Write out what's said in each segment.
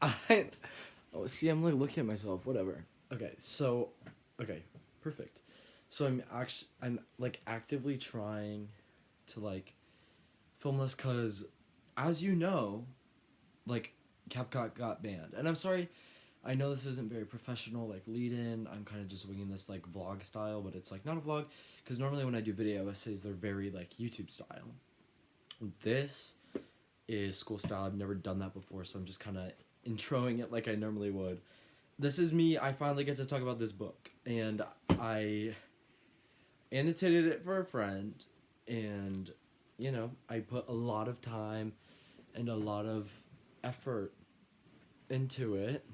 I oh see I'm like looking at myself. Whatever. Okay, so okay, perfect. So I'm like actively trying to like film this because, as you know, like CapCut got banned, and I'm sorry. I know this isn't very professional, like lead in. I'm kind of just winging this like vlog style, but it's like not a vlog because normally when I do video essays, they're very like YouTube style. This is school style. I've never done that before, so I'm just kind of introing it like I normally would. This is me. I finally get to talk about this book, and I annotated it for a friend, and I put a lot of time and a lot of effort into it.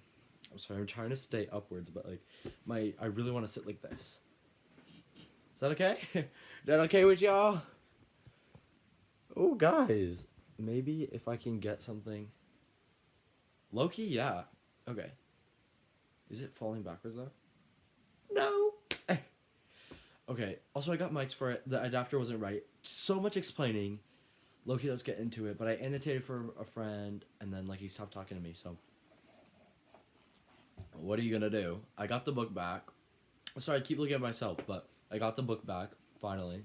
I'm sorry, I'm trying to stay upwards, but like I really want to sit like this. Is that okay? Is that okay with y'all? Oh, guys, maybe if I can get something. Loki, yeah. Okay. Is it falling backwards though? No. Okay. Also, I got mics for it. The adapter wasn't right. So much explaining. Loki, let's get into it. But I annotated for a friend, and then like he stopped talking to me. So, what are you gonna do? I got the book back. Sorry, I keep looking at myself, but I got the book back finally,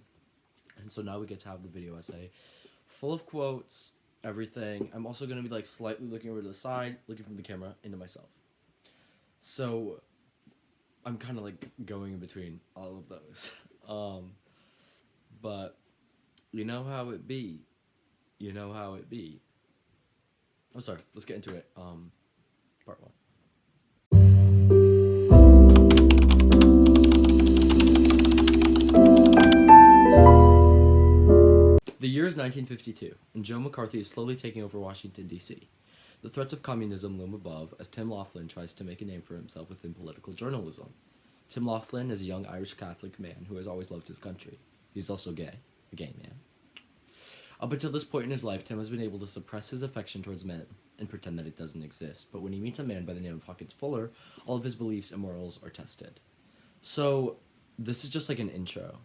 and so now we get to have the video essay, full of quotes, everything. I'm also gonna be like slightly looking over to the side, looking from the camera into myself. So I'm kind of like going in between all of those. But you know how it be. You know how it be. I'm sorry. Let's get into it. Part one. The year is 1952, and Joe McCarthy is slowly taking over Washington, D.C. The threats of communism loom above as Tim Laughlin tries to make a name for himself within political journalism. Tim Laughlin is a young Irish Catholic man who has always loved his country. He's also gay, a gay man. Up until this point in his life, Tim has been able to suppress his affection towards men and pretend that it doesn't exist. But when he meets a man by the name of Hawkins Fuller, all of his beliefs and morals are tested. So, this is just like an intro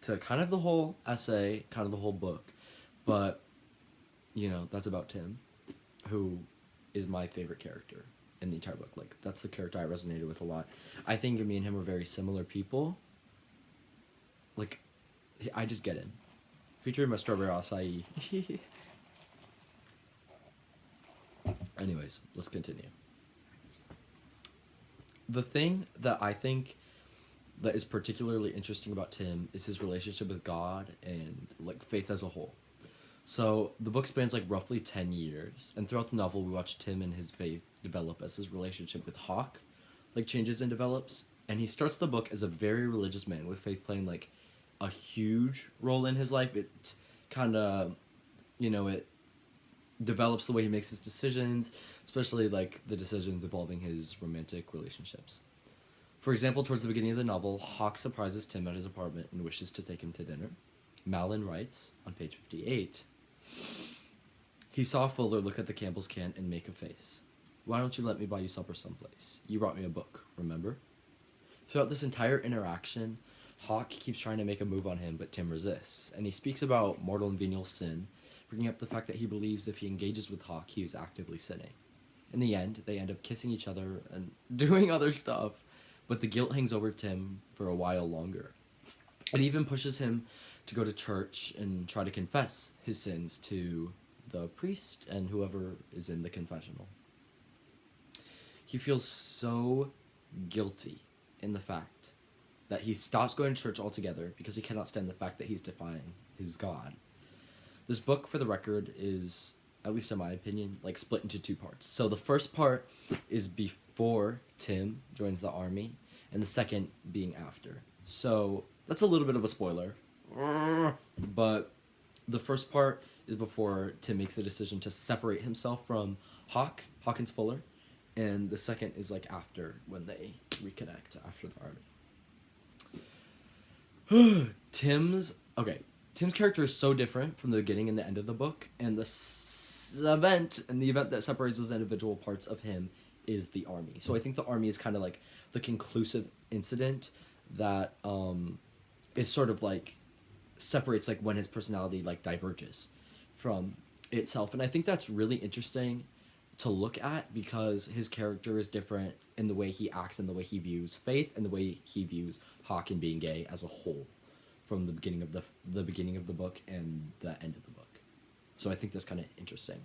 to kind of the whole essay, kind of the whole book. But, that's about Tim, who is my favorite character in the entire book. Like, that's the character I resonated with a lot. I think me and him are very similar people. Like, I just get him. Featuring my strawberry acai. Anyways, let's continue. The thing that I think that is particularly interesting about Tim is his relationship with God and like faith as a whole. So the book spans like roughly 10 years, and throughout the novel we watch Tim and his faith develop as his relationship with Hawk like changes and develops. And he starts the book as a very religious man with faith playing like a huge role in his life. It kind of, it develops the way he makes his decisions, especially like the decisions involving his romantic relationships. For example, towards the beginning of the novel, Hawk surprises Tim at his apartment and wishes to take him to dinner. Malin writes, on page 58, he saw Fuller look at the Campbell's can and make a face. Why don't you let me buy you supper someplace? You brought me a book, remember? Throughout this entire interaction, Hawk keeps trying to make a move on him, but Tim resists, and he speaks about mortal and venial sin, bringing up the fact that he believes if he engages with Hawk, he is actively sinning. In the end, they end up kissing each other and doing other stuff, but the guilt hangs over Tim for a while longer. It even pushes him to go to church and try to confess his sins to the priest and whoever is in the confessional. He feels so guilty in the fact that he stops going to church altogether because he cannot stand the fact that he's defying his God. This book, for the record, is, at least in my opinion, like split into two parts. So the first part is before Tim joins the army, and the second being after. So that's a little bit of a spoiler, but the first part is before Tim makes the decision to separate himself from Hawkins Fuller, and the second is like after, when they reconnect after the army. Tim's character is so different from the beginning and the end of the book, and the event that separates those individual parts of him is the army. So I think the army is kind of like the conclusive incident that is sort of like separates like when his personality like diverges from itself, and I think that's really interesting to look at because his character is different in the way he acts and the way he views faith and the way he views Hawke and being gay as a whole from the beginning of the beginning of the book and the end of the book. So I think that's kind of interesting.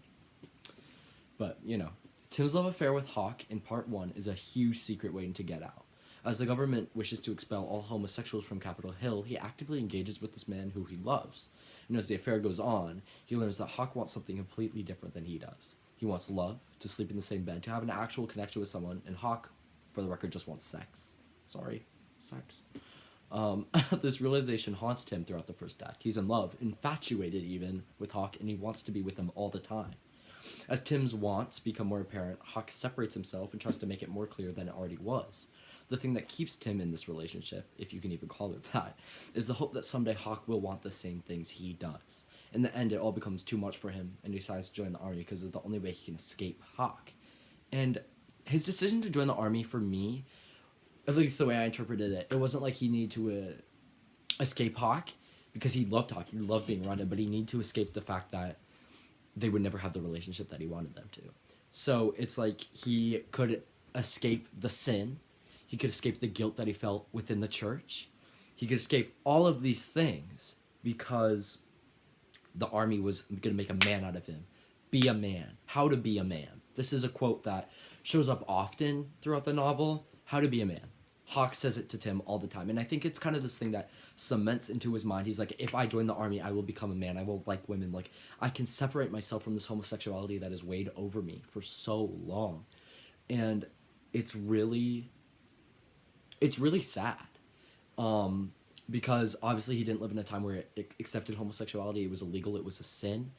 But, you know, Tim's love affair with Hawke in part 1 is a huge secret waiting to get out. As the government wishes to expel all homosexuals from Capitol Hill, he actively engages with this man who he loves. And as the affair goes on, he learns that Hawke wants something completely different than he does. He wants love, to sleep in the same bed, to have an actual connection with someone, and Hawke, for the record, just wants sex. Sorry. Sex. This realization haunts Tim throughout the first act. He's in love, infatuated even, with Hawke, and he wants to be with him all the time. As Tim's wants become more apparent, Hawke separates himself and tries to make it more clear than it already was. The thing that keeps Tim in this relationship, if you can even call it that, is the hope that someday Hawke will want the same things he does. In the end, it all becomes too much for him, and he decides to join the army because it's the only way he can escape Hawke. And his decision to join the army, for me, at least the way I interpreted it, it wasn't like he needed to escape Hawke, because he loved Hawke, he loved being around him, but he needed to escape the fact that they would never have the relationship that he wanted them to. So it's like he could escape the sin, he could escape the guilt that he felt within the church, he could escape all of these things because the army was going to make a man out of him. Be a man. How to be a man. This is a quote that shows up often throughout the novel. How to be a man. Hawke says it to Tim all the time. And I think it's kind of this thing that cements into his mind. He's like, if I join the army, I will become a man. I will like women. Like, I can separate myself from this homosexuality that has weighed over me for so long. And it's really sad. Because obviously he didn't live in a time where it accepted homosexuality. It was illegal. It was a sin.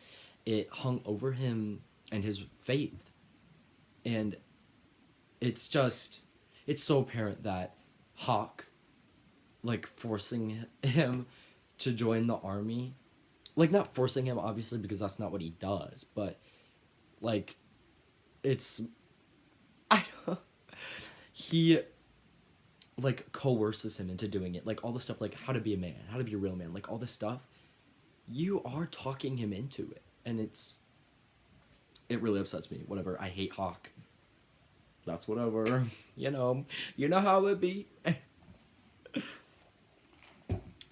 It hung over him and his faith. And it's so apparent that Hawke, like, forcing him to join the army, like, not forcing him, obviously, because that's not what he does, but, like, he, like, coerces him into doing it, like, all the stuff, like, how to be a man, how to be a real man, like, all this stuff, you are talking him into it, and it really upsets me. Whatever, I hate Hawke. That's whatever. You know how it be.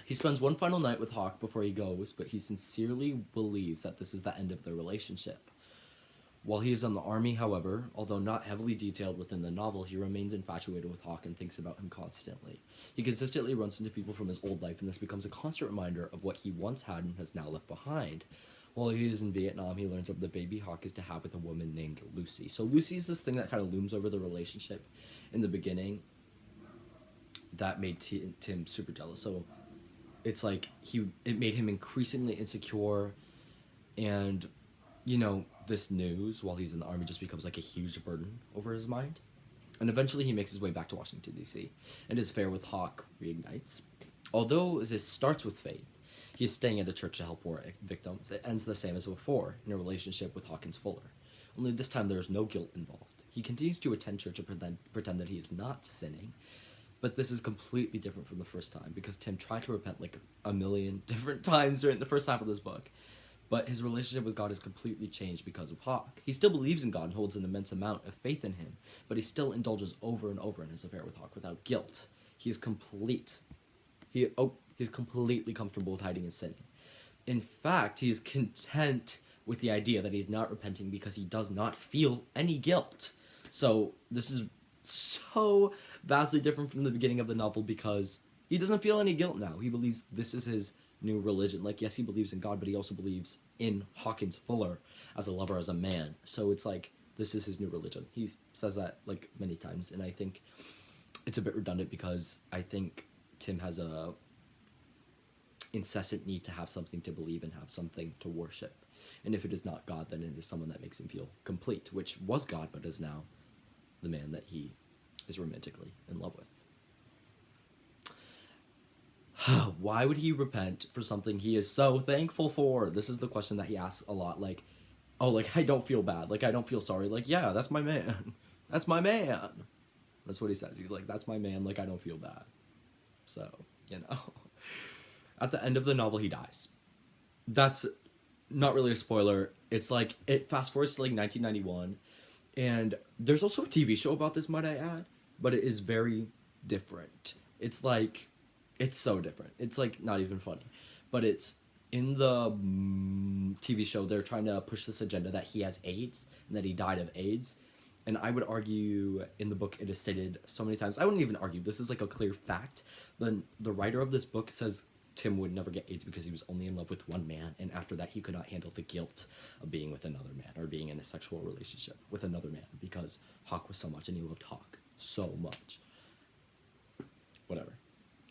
He spends one final night with Hawke before he goes, but he sincerely believes that this is the end of their relationship. While he is in the army, however, although not heavily detailed within the novel, he remains infatuated with Hawke and thinks about him constantly. He consistently runs into people from his old life, and this becomes a constant reminder of what he once had and has now left behind. While he is in Vietnam, he learns of the baby Hawke is to have with a woman named Lucy. So Lucy is this thing that kind of looms over the relationship in the beginning that made Tim super jealous. So it's like it made him increasingly insecure, and, you know, this news while he's in the army just becomes like a huge burden over his mind. And eventually he makes his way back to Washington, D.C., and his affair with Hawke reignites. Although this starts with faith, he is staying at a church to help war victims. It ends the same as before, in a relationship with Hawkins Fuller. Only this time there is no guilt involved. He continues to attend church and pretend that he is not sinning, but this is completely different from the first time, because Tim tried to repent like a million different times during the first half of this book. But his relationship with God is completely changed because of Hawke. He still believes in God and holds an immense amount of faith in him, but he still indulges over and over in his affair with Hawke without guilt. He is complete. He's completely comfortable with hiding and sinning. In fact, he is content with the idea that he's not repenting because he does not feel any guilt. So this is so vastly different from the beginning of the novel, because he doesn't feel any guilt now. He believes this is his new religion. Like, yes, he believes in God, but he also believes in Hawkins Fuller as a lover, as a man. So it's like, this is his new religion. He says that like many times, and I think it's a bit redundant because I think Tim has a incessant need to have something to believe and have something to worship. And if it is not God, then it is someone that makes him feel complete, which was God, but is now the man that he is romantically in love with. Why would he repent for something he is so thankful for? This is the question that he asks a lot. Like, oh, like, I don't feel bad. Like, I don't feel sorry. Like, yeah, that's my man. That's my man. That's what he says. He's like, that's my man. Like, I don't feel bad. So, you know. At the end of the novel, he dies. That's not really a spoiler. It's like, it fast forwards to like 1991, And there's also a TV show about this, might I add, but it is very different. It's like, it's so different. It's like not even funny, but it's in the TV show. They're trying to push this agenda that he has AIDS and that he died of AIDS. And I would argue in the book it is stated so many times. I wouldn't even argue. This is like a clear fact. The writer of this book says Tim would never get AIDS because he was only in love with one man, and after that he could not handle the guilt of being with another man or being in a sexual relationship with another man because Hawk was so much and he loved Hawk so much. Whatever.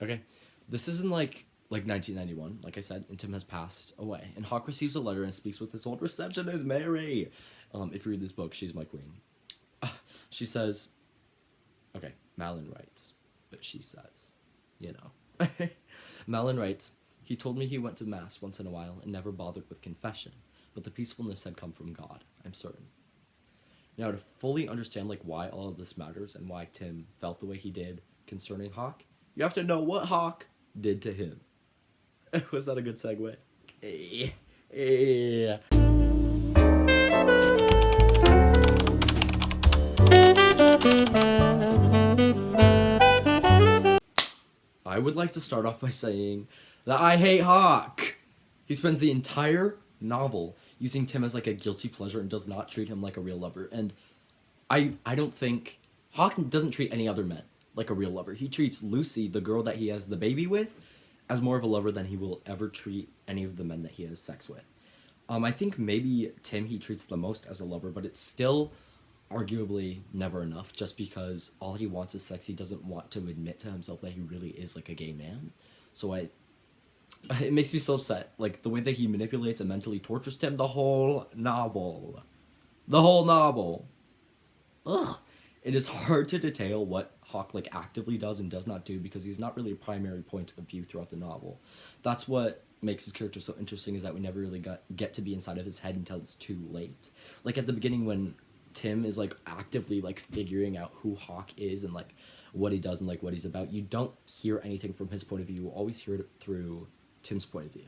Okay. This is in like 1991, like I said, and Tim has passed away. And Hawk receives a letter and speaks with his old receptionist, Mary. If you read this book, she's my queen. She says, okay, Malin writes, but she says, you know. Malin writes, he told me he went to mass once in a while and never bothered with confession, but the peacefulness had come from God, I'm certain. Now, to fully understand like why all of this matters and why Tim felt the way he did concerning Hawk, you have to know what Hawk did to him. Was that a good segue? Hey. I would like to start off by saying that I hate Hawk. He spends the entire novel using Tim as like a guilty pleasure and does not treat him like a real lover. And I don't think Hawk doesn't treat any other men like a real lover. He treats Lucy, the girl that he has the baby with, as more of a lover than he will ever treat any of the men that he has sex with. I think maybe Tim he treats the most as a lover, but it's still arguably never enough just because all he wants is sex. He doesn't want to admit to himself that he really is like a gay man. So it makes me so upset. Like the way that he manipulates and mentally tortures Tim the whole novel. The whole novel. Ugh. It is hard to detail what Hawk like actively does and does not do because he's not really a primary point of view throughout the novel. That's what makes his character so interesting, is that we never really get to be inside of his head until it's too late. Like at the beginning when Tim is like actively like figuring out who Hawk is and like what he does and like what he's about, you don't hear anything from his point of view. You always hear it through Tim's point of view.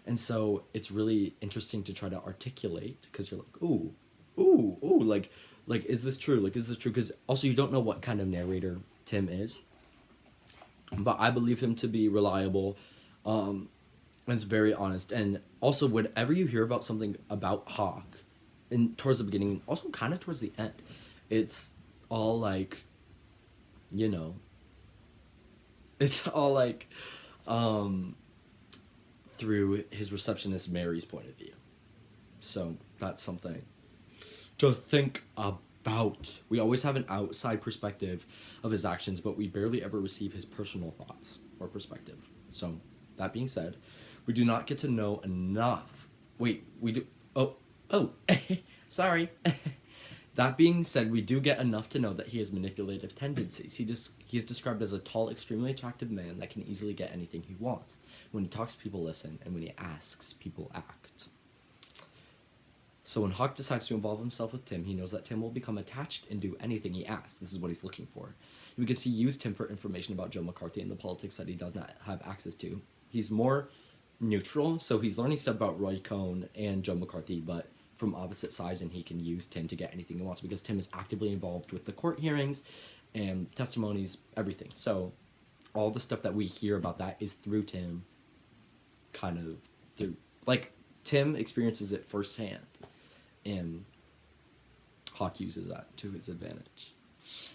And so it's really interesting to try to articulate because you're like, ooh, like, is this true? Like, is this true? Because also you don't know what kind of narrator Tim is. But I believe him to be reliable. And it's very honest. And also, whenever you hear about something about Hawk, and towards the beginning, also kind of towards the end, it's all like, you know, it's all like, through his receptionist Mary's point of view. So that's something to think about. We always have an outside perspective of his actions, but we barely ever receive his personal thoughts or perspective. So, that being said, we do not get to know enough. Wait, we do. Oh, sorry. That being said, we do get enough to know that he has manipulative tendencies. He is described as a tall, extremely attractive man that can easily get anything he wants. When he talks, people listen, and when he asks, people act. So when Hawk decides to involve himself with Tim, he knows that Tim will become attached and do anything he asks. This is what he's looking for. Because he used Tim for information about Joe McCarthy and the politics that he does not have access to. He's more neutral, so he's learning stuff about Roy Cohn and Joe McCarthy, but from opposite sides, and he can use Tim to get anything he wants because Tim is actively involved with the court hearings and testimonies, everything. So all the stuff that we hear about that is through Tim, kind of through, like, Tim experiences it firsthand, and Hawk uses that to his advantage.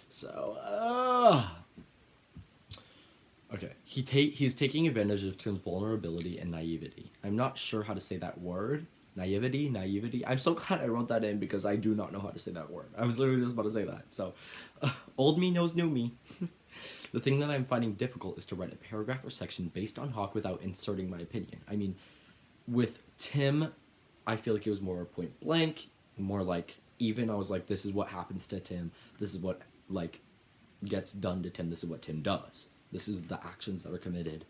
So, okay. He's taking advantage of Tim's vulnerability and naivety. I'm not sure how to say that word. Naivety. I'm so glad I wrote that in because I do not know how to say that word. I was literally just about to say that. So, old me knows new me. The thing that I'm finding difficult is to write a paragraph or section based on Hawk without inserting my opinion. I mean, with Tim, I feel like it was more point blank, more like even. I was like, this is what happens to Tim. This is what, like, gets done to Tim. This is what Tim does. This is the actions that are committed.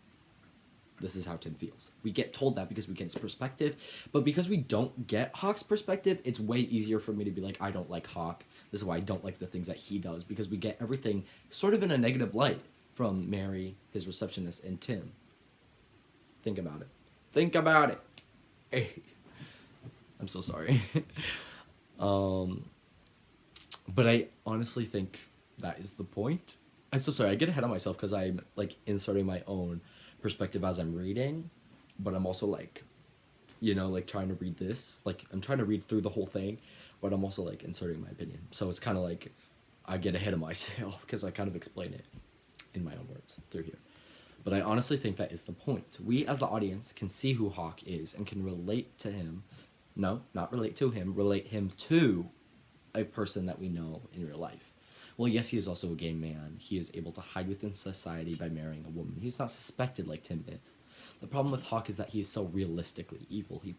This is how Tim feels. We get told that because we get his perspective, but because we don't get Hawk's perspective, it's way easier for me to be like, I don't like Hawk. This is why I don't like the things that he does, because we get everything sort of in a negative light from Mary, his receptionist, and Tim. Think about it. Think about it. Hey. I'm so sorry. But I honestly think that is the point. I'm so sorry, I get ahead of myself because I'm like inserting my own perspective as I'm reading, but I'm also like, like trying to read this. Like I'm trying to read through the whole thing, but I'm also like inserting my opinion. So it's kind of like I get ahead of myself because I kind of explain it in my own words through here. But I honestly think that is the point. We as the audience can see who Hawk is and can relate to him. No, not relate to him, relate him to a person that we know in real life. Well, yes, he is also a gay man. He is able to hide within society by marrying a woman. He's not suspected like Tim is. The problem with Hawk is that he is so realistically evil. He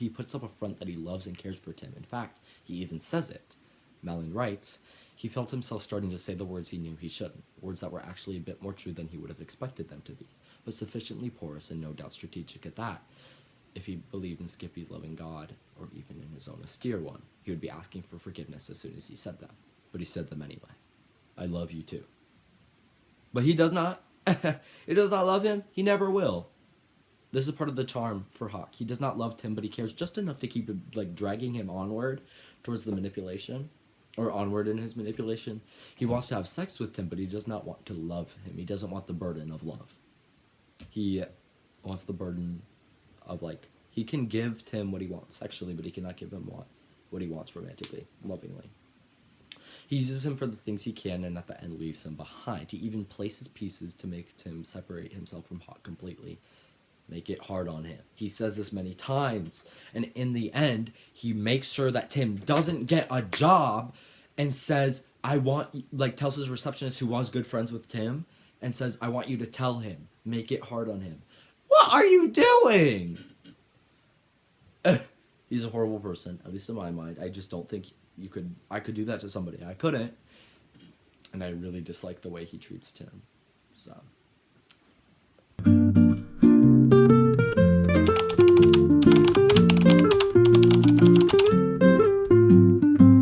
puts up a front that he loves and cares for Tim. In fact, he even says it. Malin writes, he felt himself starting to say the words he knew he shouldn't, words that were actually a bit more true than he would have expected them to be, but sufficiently porous and no doubt strategic at that. If he believed in Skippy's loving God, or even in his own austere one, he would be asking for forgiveness as soon as he said them. But he said them anyway. I love you too. But he does not. He does not love him. He never will. This is part of the charm for Hawk. He does not love Tim, but he cares just enough to keep like dragging him onward towards the manipulation, or onward in his manipulation. He wants to have sex with Tim, but he does not want to love him. He doesn't want the burden of love. He wants the burden of like he can give Tim what he wants sexually, but he cannot give him what he wants romantically, lovingly. He uses him for the things he can, and at the end leaves him behind. He even places pieces to make Tim separate himself from Hawk completely, make it hard on him. He says this many times, and in the end, he makes sure that Tim doesn't get a job, and says, "I want," like tells his receptionist who was good friends with Tim, and says, "I want you to tell him, make it hard on him." What are you doing? He's a horrible person, at least in my mind. I just don't think I could do that to somebody. I couldn't. And I really dislike the way he treats Tim. So.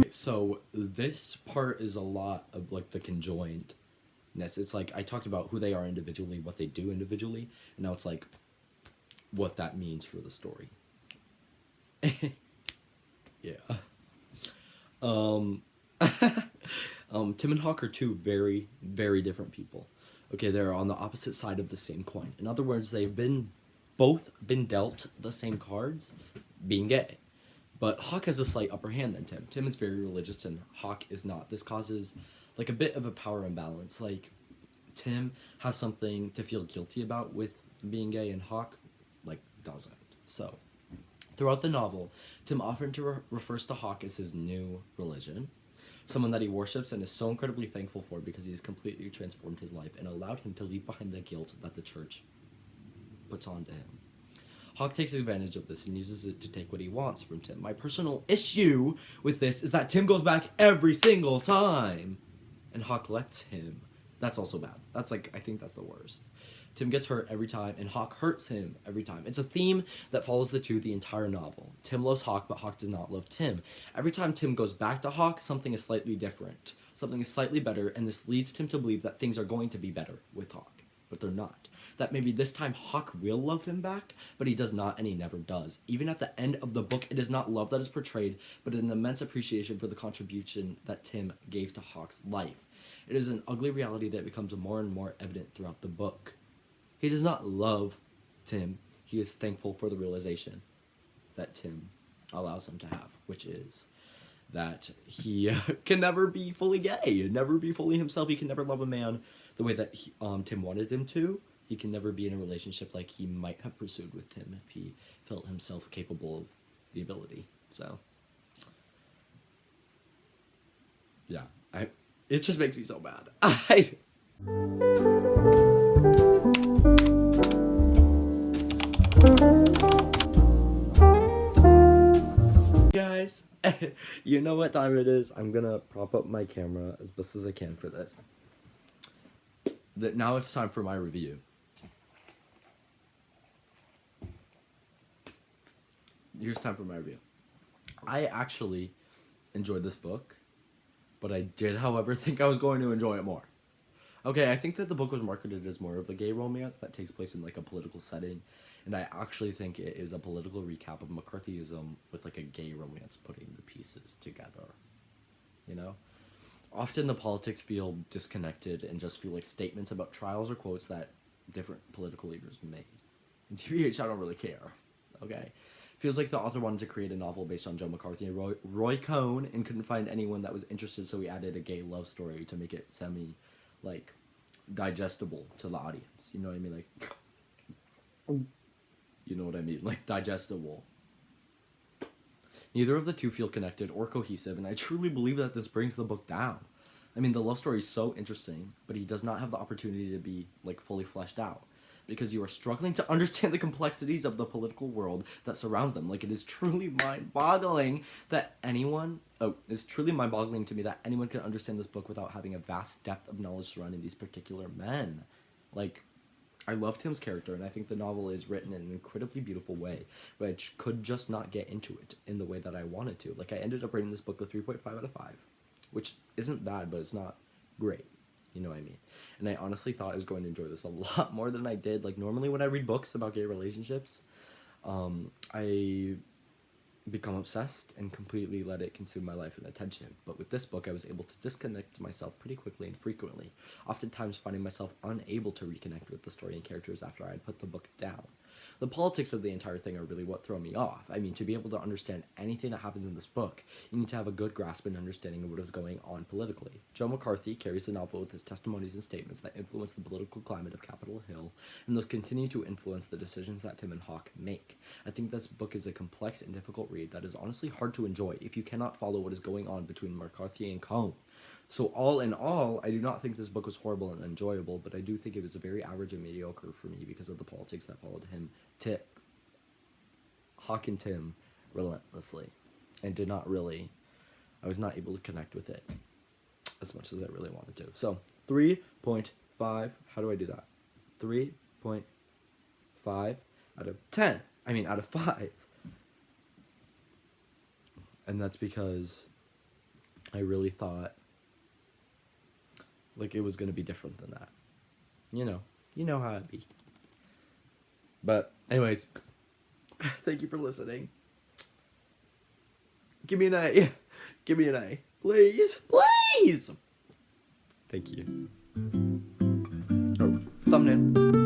So this part is a lot of like the conjoinedness. It's like I talked about who they are individually, what they do individually, and now it's like what that means for the story. Yeah. Tim and Hawk are two very, very different people. Okay, they're on the opposite side of the same coin. In other words, they've both been dealt the same cards, being gay. But Hawk has a slight upper hand than Tim. Tim is very religious and Hawk is not. This causes like a bit of a power imbalance. Like Tim has something to feel guilty about with being gay and Hawk like doesn't. So throughout the novel, Tim often refers to Hawk as his new religion, someone that he worships and is so incredibly thankful for because he has completely transformed his life and allowed him to leave behind the guilt that the church puts onto him. Hawk takes advantage of this and uses it to take what he wants from Tim. My personal issue with this is that Tim goes back every single time, and Hawk lets him. That's also bad. That's like, I think that's the worst. Tim gets hurt every time, and Hawk hurts him every time. It's a theme that follows the entire novel. Tim loves Hawk, but Hawk does not love Tim. Every time Tim goes back to Hawk, something is slightly different. Something is slightly better, and this leads Tim to believe that things are going to be better with Hawk, but they're not. That maybe this time Hawk will love him back, but he does not, and he never does. Even at the end of the book, it is not love that is portrayed, but an immense appreciation for the contribution that Tim gave to Hawk's life. It is an ugly reality that becomes more and more evident throughout the book. He does not love Tim. He is thankful for the realization that Tim allows him to have, which is that he can never be fully gay, never be fully himself. He can never love a man the way that Tim wanted him to. He can never be in a relationship like he might have pursued with Tim if he felt himself capable of the ability. So, yeah, it just makes me so mad. Guys, you know what time it is. I'm gonna prop up my camera as best as I can for this. Now it's time for my review. Here's time for my review. I actually enjoyed this book, but I did, however, think I was going to enjoy it more. Okay, I think that the book was marketed as more of a gay romance that takes place in like a political setting, and I actually think it is a political recap of McCarthyism with like a gay romance putting the pieces together, you know? Often the politics feel disconnected and just feel like statements about trials or quotes that different political leaders made. In TBH, I don't really care. Okay? Feels like the author wanted to create a novel based on Joe McCarthy and Roy Cohn and couldn't find anyone that was interested, so he added a gay love story to make it semi, like, digestible to the audience. You know what I mean? Like, you know what I mean? Like, digestible. Neither of the two feel connected or cohesive, and I truly believe that this brings the book down. I mean, the love story is so interesting, but he does not have the opportunity to be, like, fully fleshed out. Because you are struggling to understand the complexities of the political world that surrounds them. Like, it is truly mind-boggling that anyone... Oh, it's truly mind-boggling to me that anyone can understand this book without having a vast depth of knowledge surrounding these particular men. Like, I love Tim's character, and I think the novel is written in an incredibly beautiful way, which could just not get into it in the way that I wanted to. Like, I ended up rating this book a 3.5 out of 5, which isn't bad, but it's not great. You know what I mean? And I honestly thought I was going to enjoy this a lot more than I did. Like, normally when I read books about gay relationships, I become obsessed and completely let it consume my life and attention. But with this book, I was able to disconnect myself pretty quickly and frequently, oftentimes finding myself unable to reconnect with the story and characters after I had put the book down. The politics of the entire thing are really what throw me off. I mean, to be able to understand anything that happens in this book, you need to have a good grasp and understanding of what is going on politically. Joe McCarthy carries the novel with his testimonies and statements that influence the political climate of Capitol Hill, and those continue to influence the decisions that Tim and Hawk make. I think this book is a complex and difficult read that is honestly hard to enjoy if you cannot follow what is going on between McCarthy and Cohn. So all in all, I do not think this book was horrible and enjoyable, but I do think it was a very average and mediocre for me because of the politics that followed him, Hawk and Tim, relentlessly, and I was not able to connect with it as much as I really wanted to. So 3.5, how do I do that? 3.5 out of 10. I mean, out of 5. And that's because I really thought like it was going to be different than that. You know how it be. But anyways, thank you for listening. Give me an A. Give me an A. Please. Please. Thank you. Oh, thumbnail.